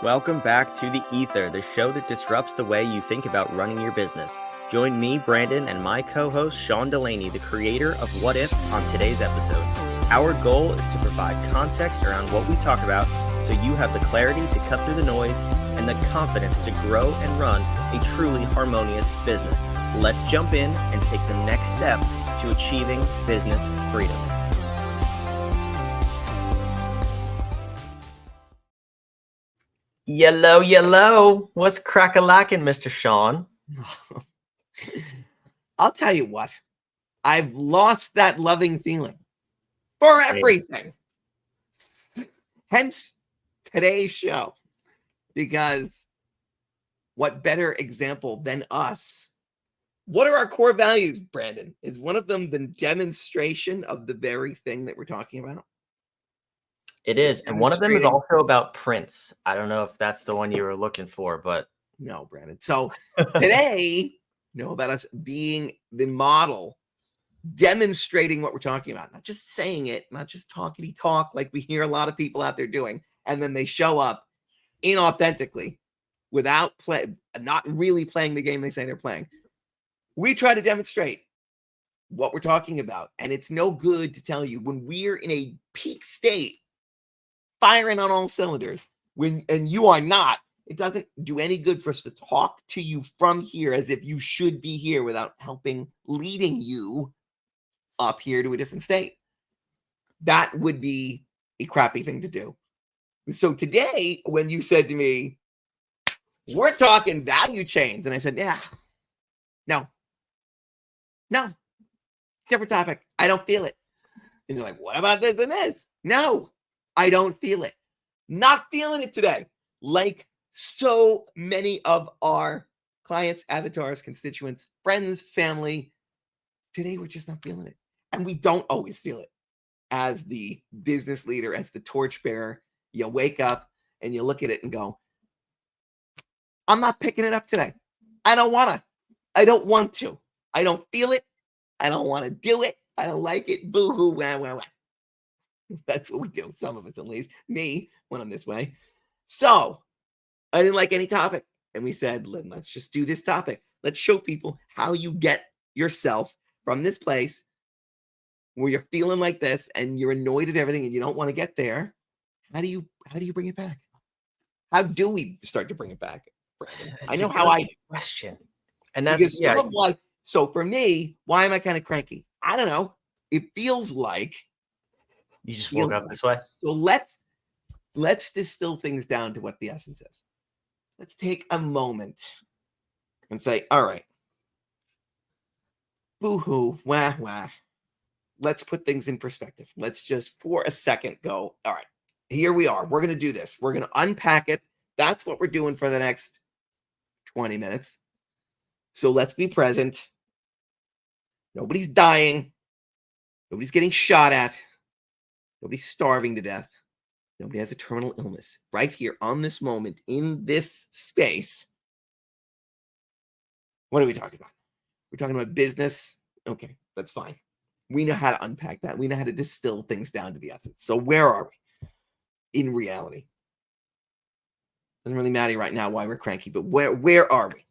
Welcome back to The Ether, the show that disrupts the way you think about running your business. Join me, Brandon, and my co-host, Sean Delaney, the creator of What If, on today's episode. Our goal is to provide context around what we talk about so you have the clarity to cut through the noise and the confidence to grow and run a truly harmonious business. Let's jump in and take the next step to achieving business freedom. Yellow. What's crack-a-lackin', Mr. Sean? I'll tell you what. I've lost that loving feeling for everything. Hence today's show. Because what better example than us? What are our core values, Brandon? Is one of them the demonstration of the very thing that we're talking about? It is. And one of them is also about Prince. I don't know if that's the one you were looking for, but no, Brandon. So today, about us being the model, demonstrating what we're talking about, not just saying it, not just talkity talk like we hear a lot of people out there doing, and then they show up inauthentically without not really playing the game they say they're playing. We try to demonstrate what we're talking about, and it's no good to tell you when we're in a peak state, firing on all cylinders, and you are not. It doesn't do any good for us to talk to you from here as if you should be here without leading you up here to a different state. That would be a crappy thing to do. So today, when you said to me, we're talking value chains, and I said, no, different topic. I don't feel it. And you're like, what about this and this? No, I don't feel it. Not feeling it today. Like so many of our clients, avatars, constituents, friends, family, today we're just not feeling it. And we don't always feel it. As the business leader, as the torchbearer, you wake up and you look at it and go, I'm not picking it up today. I don't want to. I don't want to. I don't feel it. I don't want to do it. I don't like it. Boo-hoo, wah, wah, wah. That's what we do. Some of us, at least. Me, when I'm this way. So, I didn't like any topic. And we said, let's just do this topic. Let's show people how you get yourself from this place where you're feeling like this and you're annoyed at everything and you don't want to get there. How do you bring it back? How do we start to bring it back, Brandon? I know how I question. And that's why. So for me, why am I kind of cranky? I don't know. It feels like you just woke up this way. So let's distill things down to what the essence is. Let's take a moment and say, all right, boo-hoo, wah, wah. Let's put things in perspective. Let's just for a second go, all right, here we are. We're going to do this. We're going to unpack it. That's what we're doing for the next 20 minutes. So let's be present. Nobody's dying. Nobody's getting shot at. Nobody's starving to death. Nobody has a terminal illness. Right here on this moment, in this space. What are we talking about? We're talking about business. Okay, that's fine. We know how to unpack that. We know how to distill things down to the essence. So where are we in reality? Doesn't really matter right now why we're cranky, but where are we?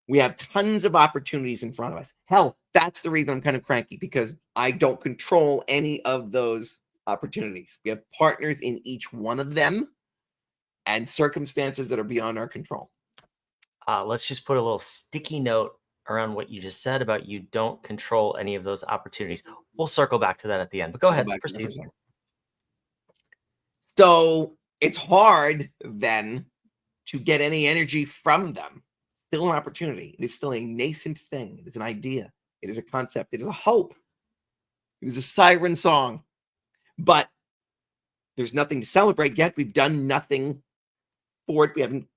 We have tons of opportunities in front of us. Hell, that's the reason I'm kind of cranky, because I don't control any of those opportunities. We have partners in each one of them and circumstances that are beyond our control. Let's just put a little sticky note around what you just said about you don't control any of those opportunities. We'll circle back to that at the end, but go ahead, proceed. So it's hard then to get any energy from them. Still an opportunity. It is still a nascent thing. It is an idea. It is a concept. It is a hope. It is a siren song. But there's nothing to celebrate yet. We've done nothing for it. We haven't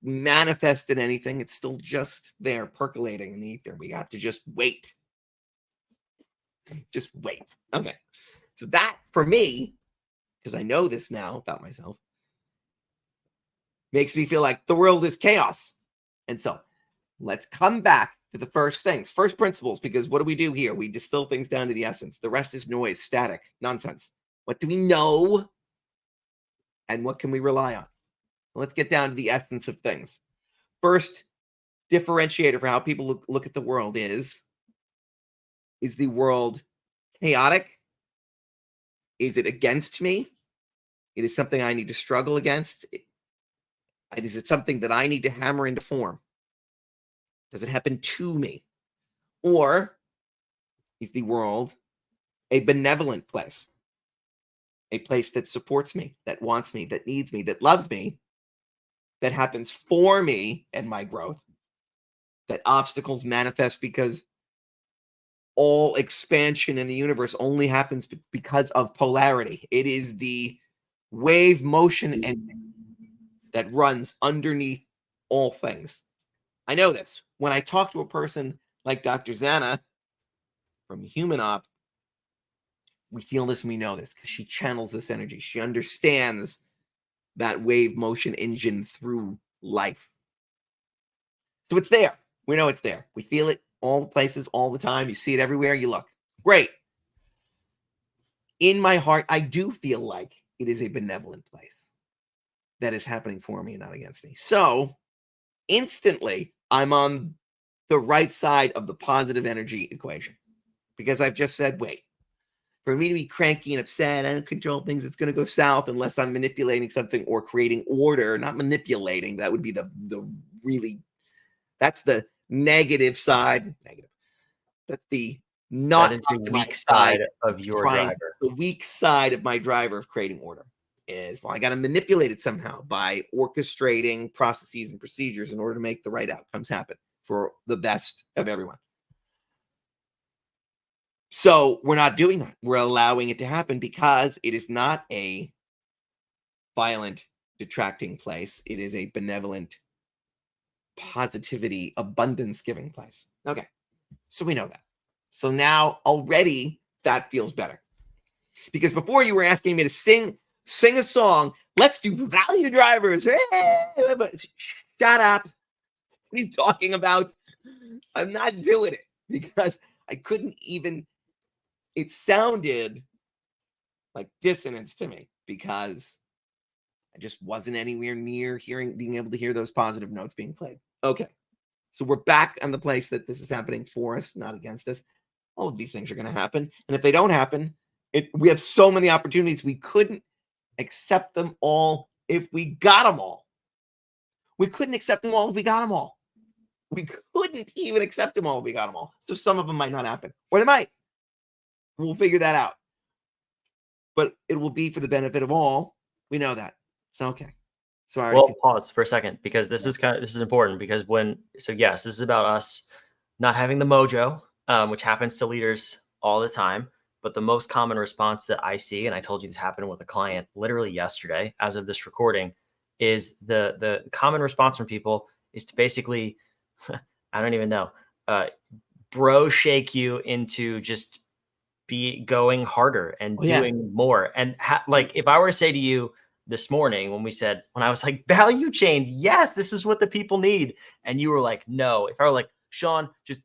manifested anything. It's still just there percolating in the ether. We have to just wait. Just wait. Okay. So that, for me, because I know this now about myself, makes me feel like the world is chaos. And so let's come back to the first things, first principles, because what do we do here? We distill things down to the essence. The rest is noise, static, nonsense. What do we know? And what can we rely on? Let's get down to the essence of things. First differentiator for how people look at the world is the world chaotic? Is it against me? It is something I need to struggle against. Is it something that I need to hammer into form? Does it happen to me? Or is the world a benevolent place? A place that supports me, that wants me, that needs me, that loves me, that happens for me and my growth, that obstacles manifest because all expansion in the universe only happens because of polarity. It is the wave motion engine that runs underneath all things. I know this. When I talk to a person like Dr. Zana from Human Op, we feel this and we know this because she channels this energy. She understands that wave motion engine through life. So it's there. We know it's there. We feel it all the places, all the time. You see it everywhere you look. Great. In my heart, I do feel like it is a benevolent place that is happening for me and not against me. So instantly, I'm on the right side of the positive energy equation because I've just said, wait, for me to be cranky and upset, I don't control things, it's going to go south unless I'm manipulating something or creating order, not manipulating. That would be the really, that's the negative side. Negative. That's the not that is the weak side of your driver. The weak side of my driver of creating order is, well, I got to manipulate it somehow by orchestrating processes and procedures in order to make the right outcomes happen for the best of everyone. So we're not doing that. We're allowing it to happen because it is not a violent, detracting place. It is a benevolent, positivity, abundance-giving place. Okay, so we know that. So now already that feels better. Because before you were asking me to sing a song, let's do value drivers. Hey, but shut up. What are you talking about? I'm not doing it because I couldn't even, it sounded like dissonance to me because I just wasn't anywhere near being able to hear those positive notes being played. Okay. So we're back on the place that this is happening for us, not against us. All of these things are going to happen. And if they don't happen, we have so many opportunities. We couldn't accept them all if we got them all. We couldn't accept them all if we got them all. We couldn't even accept them all if we got them all. So some of them might not happen. Or they might. We'll figure that out. But it will be for the benefit of all. We know that. So, okay. So well, pause for a second because this is important because yes, this is about us not having the mojo, which happens to leaders all the time. But the most common response that I see, and I told you this happened with a client literally yesterday, as of this recording, is the common response from people is to basically, I don't even know, bro shake you into just be going harder and doing more. And like, if I were to say to you this morning when I was like, value chains, yes, this is what the people need. And you were like, no. If I were like, Sean, just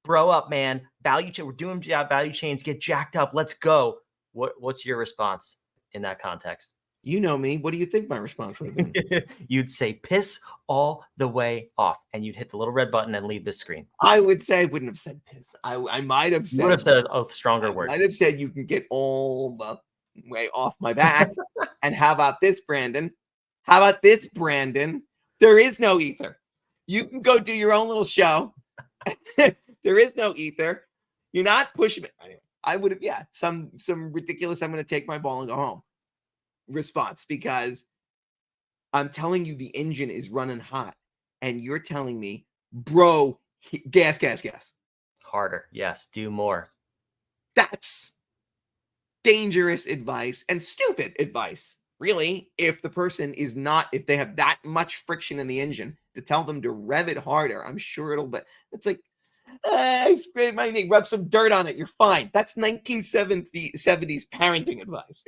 bro up, man, value chain, we're doing value chains, get jacked up, let's go. What's your response in that context? You know me. What do you think my response would have been? You'd say piss all the way off, and you'd hit the little red button and leave this screen. I would say I wouldn't have said piss. I might have said. You would have said a stronger word. I'd have said you can get all the way off my back. And how about this, Brandon? How about this, Brandon? There is no ether. You can go do your own little show. There is no ether. You're not pushing it. Anyway, I would have, some ridiculous, I'm going to take my ball and go home response because I'm telling you the engine is running hot and you're telling me, bro, gas. Harder. Yes. Do more. That's dangerous advice and stupid advice. Really, if the person is not, if they have that much friction in the engine to tell them to rev it harder, I'm sure but it's like, I scraped my knee, rub some dirt on it, you're fine. That's 1970s parenting advice.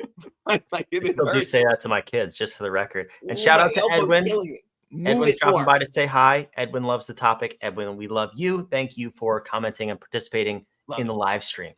I still do say that to my kids, just for the record. And shout out to Edwin. Edwin's dropping by to say hi. Edwin loves the topic. Edwin, we love you. Thank you for commenting and participating in the live stream.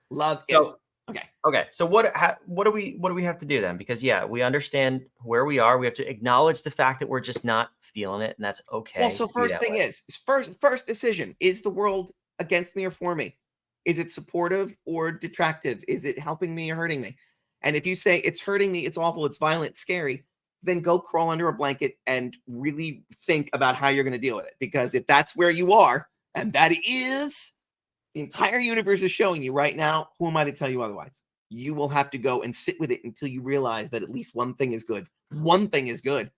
Love so, Okay. So what do we have to do then? Because we understand where we are. We have to acknowledge the fact that we're just not feeling it, and that's okay. Well, so first thing is first decision, is the world against me or for me? Is it supportive or detractive? Is it helping me or hurting me? And if you say it's hurting me, it's awful, it's violent, scary, then go crawl under a blanket and really think about how you're going to deal with it. Because if that's where you are, and that is the entire universe is showing you right now, who am I to tell you otherwise? You will have to go and sit with it until you realize that at least one thing is good. One thing is good.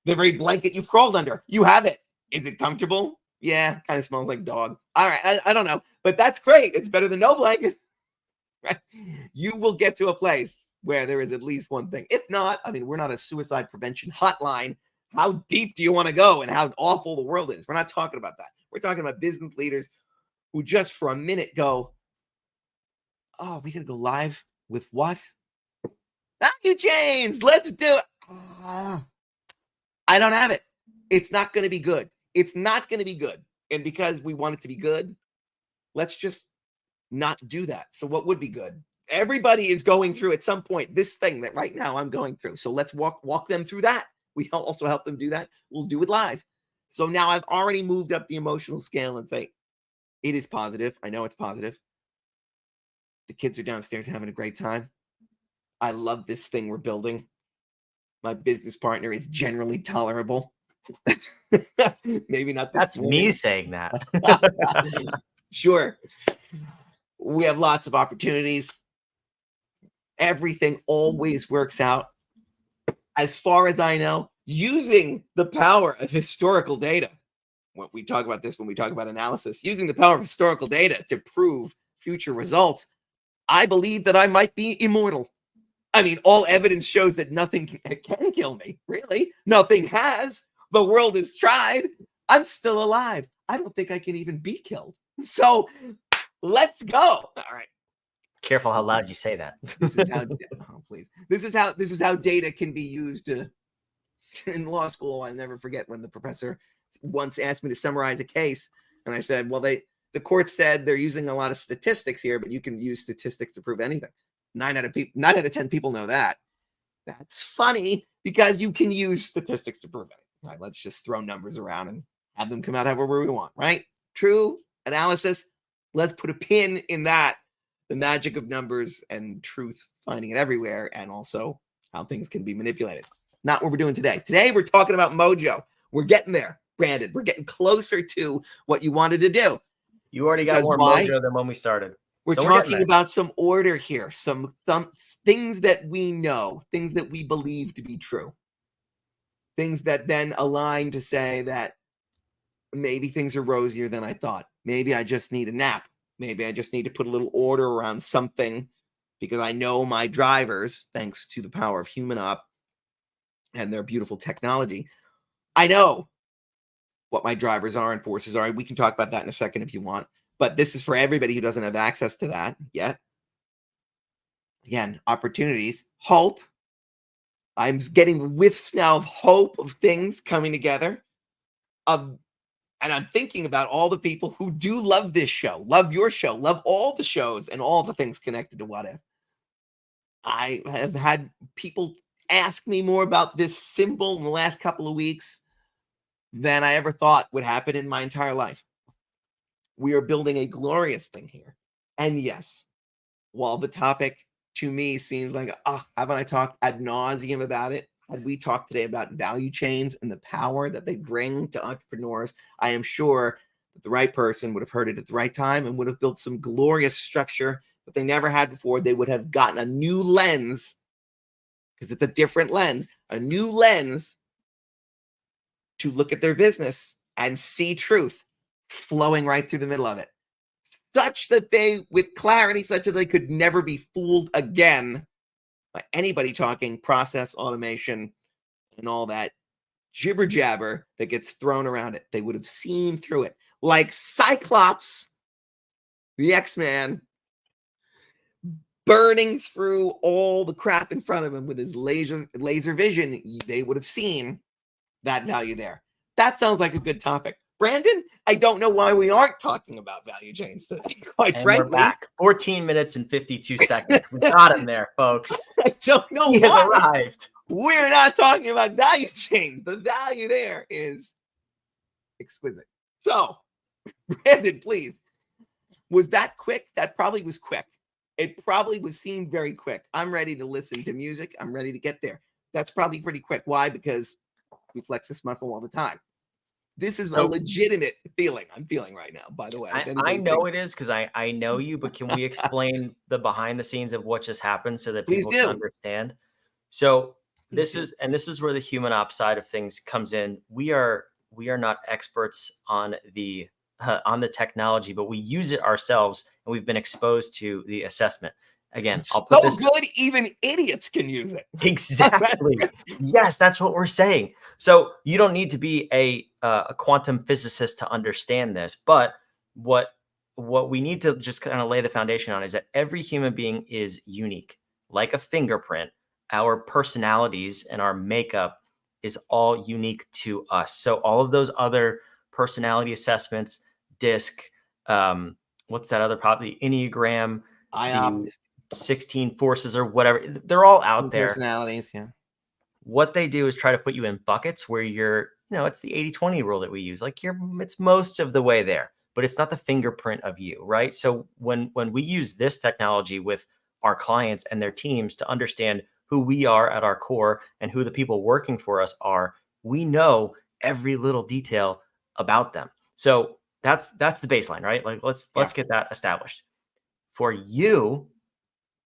The very blanket you've crawled under, you have it. Is it comfortable? Yeah, kind of smells like dog. All right, I don't know, but that's great. It's better than no blanket. Right? You will get to a place where there is at least one thing. If not, I mean, we're not a suicide prevention hotline. How deep do you want to go and how awful the world is? We're not talking about that. We're talking about business leaders who just for a minute go, oh, we got to go live with what? Thank you, James. Let's do it. I don't have it. It's not going to be good. It's not going to be good. And because we want it to be good, let's just not do that. So what would be good? Everybody is going through at some point this thing that right now I'm going through. So let's walk them through that. We also help them do that. We'll do it live. So now I've already moved up the emotional scale and say, it is positive. I know it's positive. The kids are downstairs having a great time. I love this thing we're building. My business partner is generally tolerable. Maybe not this That's morning. me saying that. Sure. We have lots of opportunities. Everything always works out. As far as I know, using the power of historical data. When we talk about this, when we talk about analysis, using the power of historical data to prove future results, I believe that I might be immortal. I mean, all evidence shows that nothing can kill me, really. Nothing has. The world has tried. I'm still alive. I don't think I can even be killed. So let's go. All right. Careful how loud you say that. This is how, please. This is how data can be used in law school. I never forget when the professor once asked me to summarize a case. And I said, well, the court said they're using a lot of statistics here, but you can use statistics to prove anything. 9 out of 10 people know that. That's funny because you can use statistics to prove it. Right, let's just throw numbers around and have them come out however we want, right? True analysis. Let's put a pin in that. The magic of numbers and truth, finding it everywhere, and also how things can be manipulated. Not what we're doing today. Today, we're talking about MOJO. We're getting there, Brandon. We're getting closer to what you wanted to do. You already got more MOJO than when we started. We're talking about some order here, some things that we know, things that we believe to be true, things that then align to say that maybe things are rosier than I thought. Maybe I just need a nap. Maybe I just need to put a little order around something because I know my drivers, thanks to the power of human up and their beautiful technology, I know what my drivers are and forces are. We can talk about that in a second if you want. But this is for everybody who doesn't have access to that yet. Again, opportunities, hope. I'm getting whiffs now of hope of things coming together. And I'm thinking about all the people who do love this show, love your show, love all the shows and all the things connected to What If. I have had people ask me more about this symbol in the last couple of weeks than I ever thought would happen in my entire life. We are building a glorious thing here. And yes, while the topic to me seems like, haven't I talked ad nauseum about it? Had we talked today about value chains and the power that they bring to entrepreneurs, I am sure that the right person would have heard it at the right time and would have built some glorious structure that they never had before. They would have gotten a new lens, because it's a different lens, a new lens to look at their business and see truth flowing right through the middle of it, such that they, with clarity, such that they could never be fooled again by anybody talking process automation and all that jibber jabber that gets thrown around it. They would have seen through it, like Cyclops, the X-Man, burning through all the crap in front of him with his laser vision. They would have seen that value there. That sounds like a good topic. Brandon, I don't know why we aren't talking about value chains today. Quite And frankly, we're back. 14 minutes and 52 seconds. We got him there, folks. I don't know He has why arrived. we're not talking about value chains. The value there is exquisite. So, Brandon, please. Was that quick? That probably was quick. It probably was seen very quick. I'm ready to listen to music. I'm ready to get there. That's probably pretty quick. Why? Because we flex this muscle all the time. This is a legitimate feeling I'm feeling right now, by the way. I know it is because I know you, but can we explain the behind the scenes of what just happened so that Please people do. can understand? So Please this is where the human ops side of things comes in. We are not experts on the technology, but we use it ourselves, and we've been exposed to the assessment. Again, I'll put this good, even idiots can use it. exactly. Yes, that's what we're saying. So you don't need to be a quantum physicist to understand this, but what we need to just kind of lay the foundation on is that every human being is unique, like a fingerprint. Our personalities and our makeup is all unique to us. So all of those other personality assessments, DISC, what's that other the Enneagram, the 16 forces or whatever, they're all out there. Personalities, yeah. What they do is try to put you in buckets where you're, it's the 80-20 rule that we use. Like it's most of the way there, but it's not the fingerprint of you, right? So when we use this technology with our clients and their teams to understand who we are at our core and who the people working for us are, we know every little detail about them. So that's the baseline, right? Like let's get that established. For you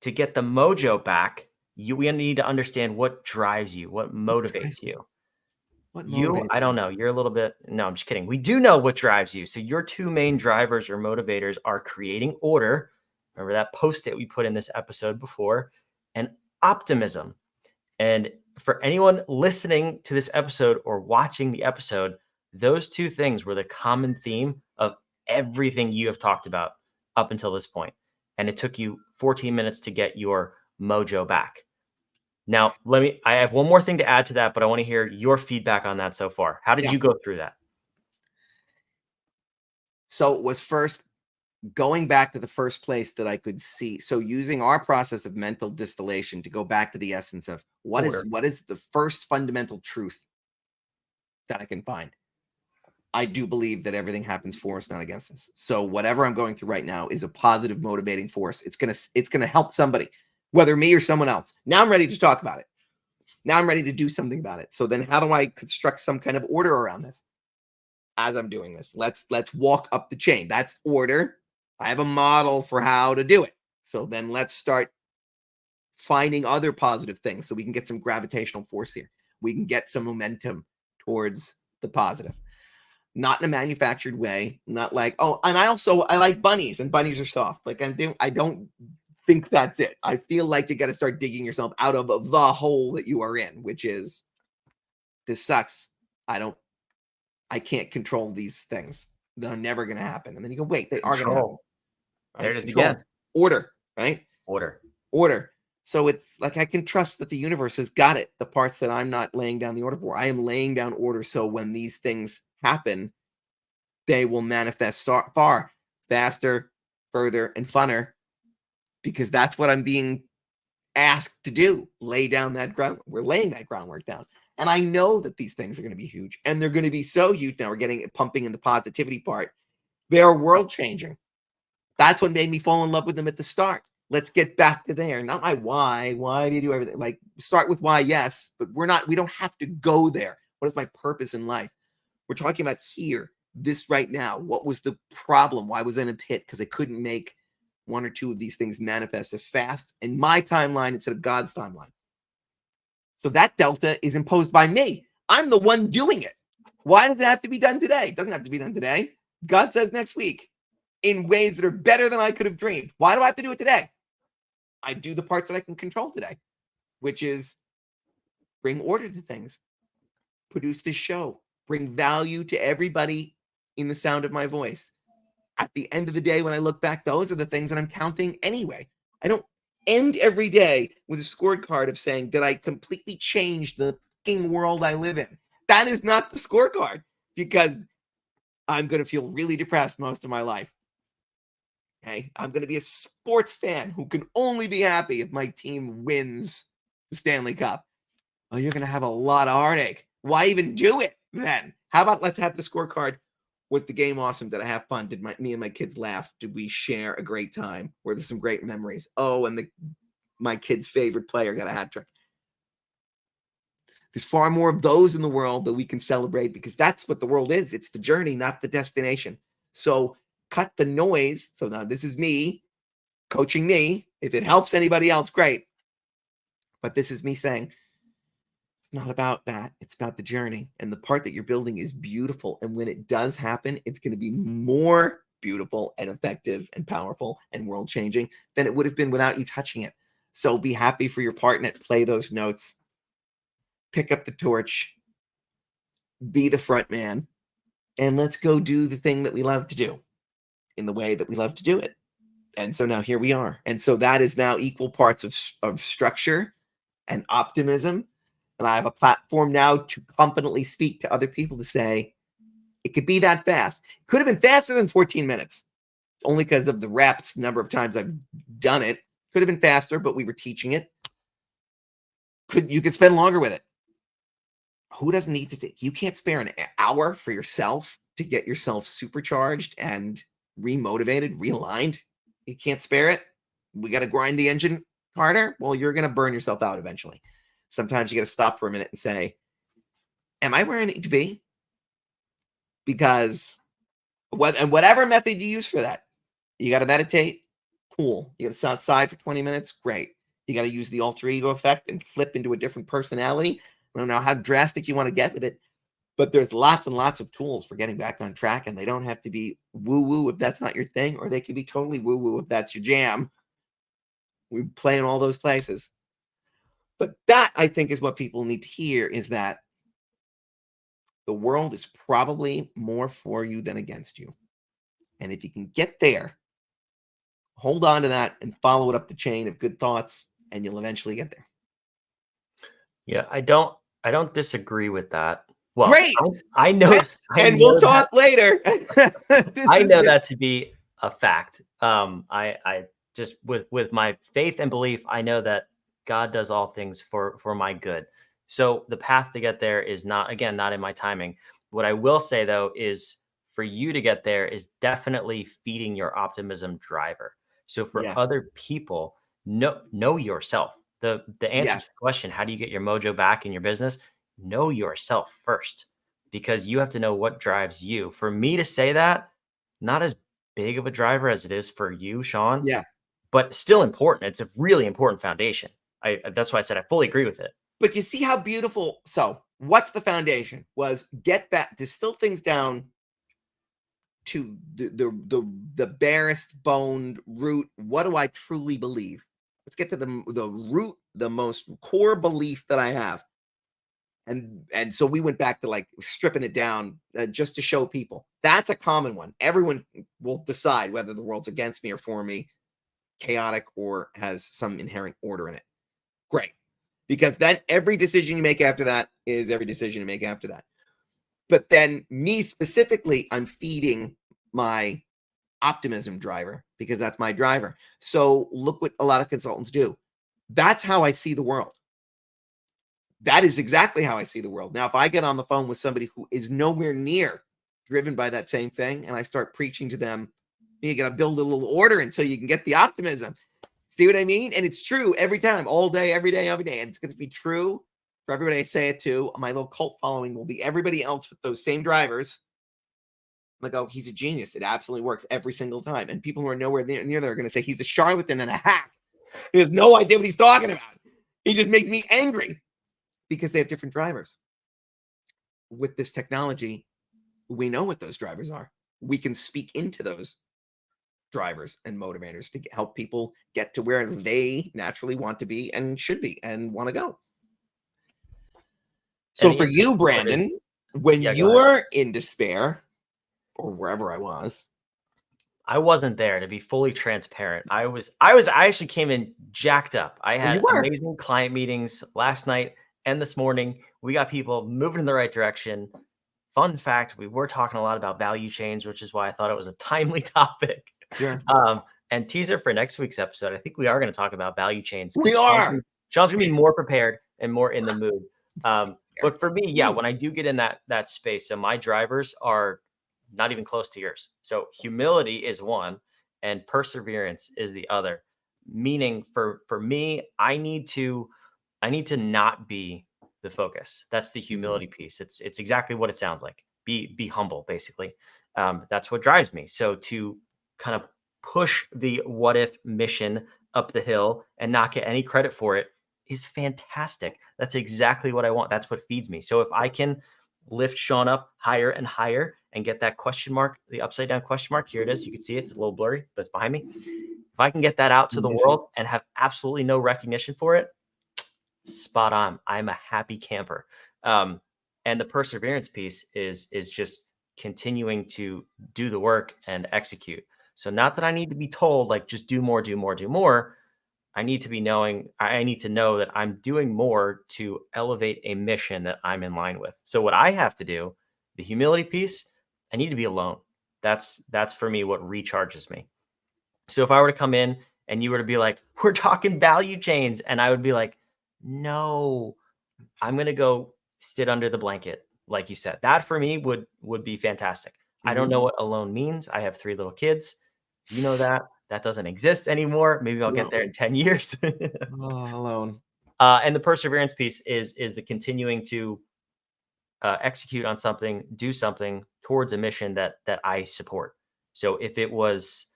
to get the mojo back, we need to understand what drives you, what motivates you. I don't know. You're a little bit, no, I'm just kidding. We do know what drives you. So your two main drivers or motivators are creating order. Remember that post-it we put in this episode before, and optimism. And for anyone listening to this episode or watching the episode, those two things were the common theme of everything you have talked about up until this point. And it took you 14 minutes to get your mojo back. Now, I have one more thing to add to that, but I want to hear your feedback on that so far. How did you go through that? So it was first going back to the first place that I could see. So using our process of mental distillation to go back to the essence of what is the first fundamental truth that I can find. I do believe that everything happens for us, not against us. So whatever I'm going through right now is a positive motivating force. It's gonna help somebody, whether me or someone else. Now I'm ready to talk about it. Now I'm ready to do something about it. So then how do I construct some kind of order around this? As I'm doing this, let's walk up the chain. That's order. I have a model for how to do it. So then let's start finding other positive things so we can get some gravitational force here. We can get some momentum towards the positive. Not in a manufactured way, not like, oh, and I like bunnies, and bunnies are soft. Like I don't think that's it. I feel like you got to start digging yourself out of the hole that you are in, which is, this sucks. I can't control these things. They're never going to happen. And then you go, wait, they are going to happen. Right? There it is again. Order, right? Order. So it's like I can trust that the universe has got it. The parts that I'm not laying down the order for, I am laying down order. So when these things happen, they will manifest far faster, further, and funner, because that's what I'm being asked to do. Lay down that ground. We're laying that groundwork down. And I know that these things are going to be huge, and they're going to be so huge. Now we're getting pumping in the positivity part. They are world changing. That's what made me fall in love with them at the start. Let's get back to there. Not my why. Why do you do everything? Like, start with why, yes, but we don't have to go there. What is my purpose in life? We're talking about here, this right now. What was the problem? Why was I in a pit? Because I couldn't make one or two of these things manifest as fast in my timeline instead of God's timeline. So that delta is imposed by me. I'm the one doing it. Why does it have to be done today? It doesn't have to be done today. God says next week in ways that are better than I could have dreamed. Why do I have to do it today? I do the parts that I can control today, which is bring order to things, produce this show, bring value to everybody in the sound of my voice. At the end of the day, when I look back, those are the things that I'm counting anyway. I don't end every day with a scorecard of saying, did I completely change the fucking world I live in? That is not the scorecard, because I'm going to feel really depressed most of my life. Okay. I'm going to be a sports fan who can only be happy if my team wins the Stanley Cup. Oh, you're going to have a lot of heartache. Why even do it then? How about let's have the scorecard. Was the game awesome? Did I have fun? Did me and my kids laugh? Did we share a great time? Were there some great memories? Oh, and my kid's favorite player got a hat trick. There's far more of those in the world that we can celebrate because that's what the world is. It's the journey, not the destination. So cut the noise. So now this is me coaching me. If it helps anybody else, great. But this is me saying, it's not about that. It's about the journey. And the part that you're building is beautiful. And when it does happen, it's going to be more beautiful and effective and powerful and world changing than it would have been without you touching it. So be happy for your partner. Play those notes. Pick up the torch. Be the front man. And let's go do the thing that we love to do in the way that we love to do it. And so now here we are. And so that is now equal parts of structure and optimism. And I have a platform now to confidently speak to other people to say, it could be that fast. It could have been faster than 14 minutes, only because of the reps, number of times I've done it. Could have been faster, but we were teaching it. You could spend longer with it. Who doesn't need to take? You can't spare an hour for yourself to get yourself supercharged and remotivated, realigned. You can't spare it. We got to grind the engine harder. Well, you're going to burn yourself out eventually. Sometimes you got to stop for a minute and say, am I where I need to be? Because whatever method you use for that, you got to meditate. Cool. You got to sit outside for 20 minutes. Great. You got to use the alter ego effect and flip into a different personality. I don't know how drastic you want to get with it, but there's lots and lots of tools for getting back on track, and they don't have to be woo-woo if that's not your thing, or they can be totally woo-woo if that's your jam. We play in all those places. But that, I think, is what people need to hear, is that the world is probably more for you than against you. And if you can get there, hold on to that and follow it up the chain of good thoughts, and you'll eventually get there. Yeah, I don't disagree with that. Well, Great. I know, and we'll talk later. I know that to be a fact. I just with my faith and belief, I know that God does all things for my good. So the path to get there is not in my timing. What I will say though is, for you to get there is definitely feeding your optimism driver. So for other people, know yourself. The answer to the question, how do you get your mojo back in your business? Know yourself first, because you have to know what drives you. For me to say that, not as big of a driver as it is for you, Sean. Yeah. But still important. It's a really important foundation. That's why I said I fully agree with it. But you see how beautiful. So what's the foundation? Was get back, distill things down to the barest boned root. What do I truly believe? Let's get to the root, the most core belief that I have. And so we went back to like stripping it down just to show people. That's a common one. Everyone will decide whether the world's against me or for me, chaotic or has some inherent order in it. Great. Because then every decision you make after that is every decision you make after that. But then me specifically, I'm feeding my optimism driver because that's my driver. So look what a lot of consultants do. That's how I see the world. That is exactly how I see the world. Now, if I get on the phone with somebody who is nowhere near driven by that same thing, and I start preaching to them, you got to build a little order until you can get the optimism. See what I mean? And it's true every time, all day, every day, every day. And it's going to be true for everybody I say it to. My little cult following will be everybody else with those same drivers. Like, oh, he's a genius. It absolutely works every single time. And people who are nowhere near there are going to say he's a charlatan and a hack. He has no idea what he's talking about. He just makes me angry because they have different drivers. With this technology, we know what those drivers are. We can speak into those drivers and motivators to help people get to where they naturally want to be and should be and want to go. So for you, Brandon, when you're in despair or wherever I wasn't there, to be fully transparent. I actually came in jacked up. I had amazing client meetings last night and this morning. We got people moving in the right direction. fun fact, we were talking a lot about value chains, which is why I thought it was a timely topic. Sure. And teaser for next week's episode, I think we are going to talk about value chains. We are. Sean's going to be more prepared and more in the mood. But for me, yeah, when I do get in that space, so my drivers are not even close to yours. So humility is one and perseverance is the other. Meaning for me, I need to not be the focus. That's the humility piece. It's exactly what it sounds like. Be humble, basically. That's what drives me. So to kind of push the what if mission up the hill and not get any credit for it is fantastic. That's exactly what I want. That's what feeds me. So if I can lift Sean up higher and higher and get that question mark, the upside down question mark, here it is. You can see it. It's a little blurry, but it's behind me. If I can get that out to the world and have absolutely no recognition for it, spot on. I'm a happy camper. And the perseverance piece is just continuing to do the work and execute. So not that I need to be told like just do more, do more, do more. I need to know that I'm doing more to elevate a mission that I'm in line with. So what I have to do, the humility piece, I need to be alone. That's for me what recharges me. So if I were to come in and you were to be like, we're talking value chains, and I would be like, no, I'm going to go sit under the blanket. Like you said, that for me would be fantastic. I don't know what alone means. I have 3 little kids. You know that doesn't exist anymore. Maybe I'll get there in 10 years. Alone. And the perseverance piece is the continuing to execute on something, do something towards a mission that I support. So if it was,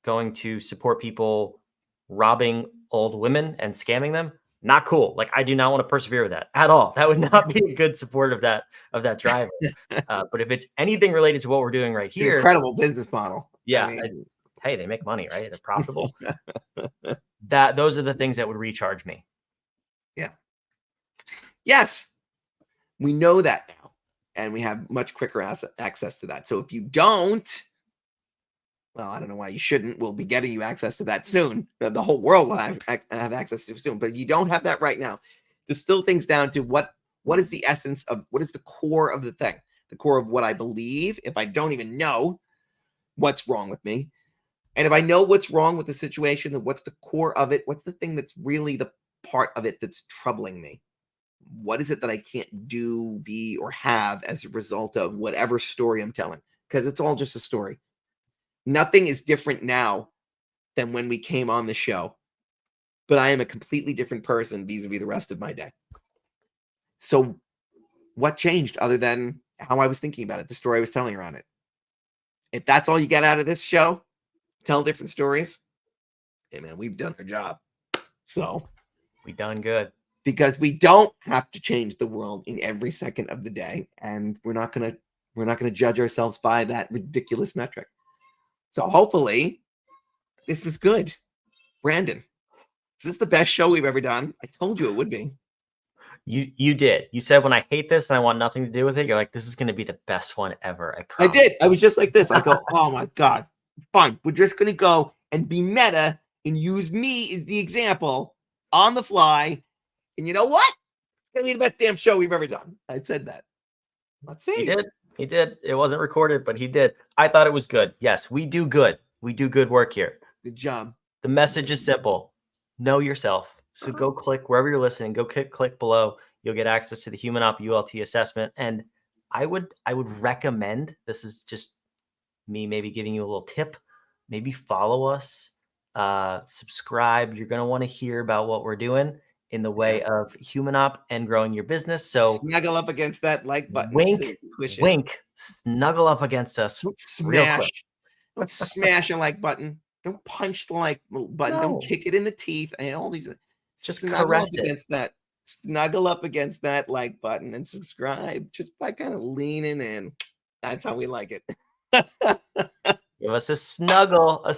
going to support people robbing old women and scamming them, not cool. Like I do not want to persevere with that at all. That would not be a good support of that driver. But if it's anything related to what we're doing right here, incredible business model. Yeah. I mean, hey, they make money, right? They're profitable. Those are the things that would recharge me. Yeah. Yes. We know that now, and we have much quicker access to that. So if you don't, well, I don't know why you shouldn't. We'll be getting you access to that soon. The whole world will have access to it soon. But if you don't have that right now, distill things down to what is the essence of, what is the core of the thing, the core of what I believe. If I don't even know what's wrong with me, and if I know what's wrong with the situation, then what's the core of it? What's the thing that's really the part of it that's troubling me? What is it that I can't do, be, or have as a result of whatever story I'm telling? Because it's all just a story. Nothing is different now than when we came on the show, but I am a completely different person vis-a-vis the rest of my day. So what changed other than how I was thinking about it, the story I was telling around it? If that's all you get out of this show, tell different stories, hey man, we've done our job. So we done good. Because we don't have to change the world in every second of the day, and we're not gonna judge ourselves by that ridiculous metric. So hopefully this was good. Brandon, is this the best show we've ever done? I told you it would be. You did. You said when I hate this and I want nothing to do with it, you're like, this is going to be the best one ever. I promise. I did. I was just like this. I go, oh my God, fine. We're just going to go and be meta and use me as the example on the fly. And you know what? It's going to be the best damn show we've ever done. I said that. Let's see. He did. It wasn't recorded, but he did. I thought it was good. Yes, we do good. We do good work here. Good job. The message is simple. Know yourself. So go click wherever you're listening. Go click below. You'll get access to the Human Op ULT assessment. And I would recommend, this is just me maybe giving you a little tip, maybe follow us, subscribe. You're going to want to hear about what we're doing in the way of Human Op and growing your business. So snuggle up against that like button. Wink, snuggle up against us. Don't smash. Don't smash a like button. Don't punch the like button. No. Don't kick it in the teeth. And all these. Just caress it. Against that. Snuggle up against that like button and subscribe just by kind of leaning in. That's how we like it. Give us a snuggle and